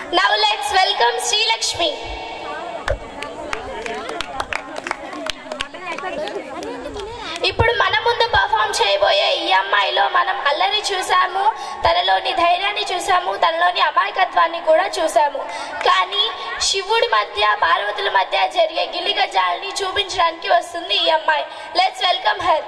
Now let's welcome Sri Lakshmi. ఇప్పుడు మన ముందు పర్ఫామ్ చేయబోయే ఈ అమ్మాయిలో మనం అల్లరి చూసాము, తనలోని ధైర్యాన్ని చూసాము, తనలోని అమాయకత్వాన్ని కూడా చూసాము. కానీ శివుడి మధ్య పార్వతుల మధ్య జరిగే గిల్లిగజ్జాలని చూపించడానికి వస్తుంది ఈ అమ్మాయి. Let's welcome her.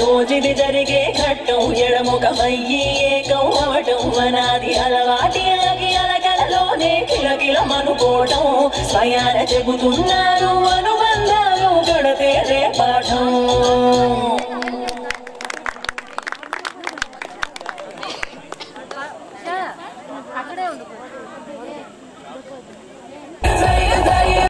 రోజుది జరిగే ఘట్టం ఎడముఖమయ్యి ఏకం అవటం అనాది అలవాటి అలగి అలగలలోనే కిలకిలమనుకోవటం స్వయాన చెబుతున్నారు అనుభవం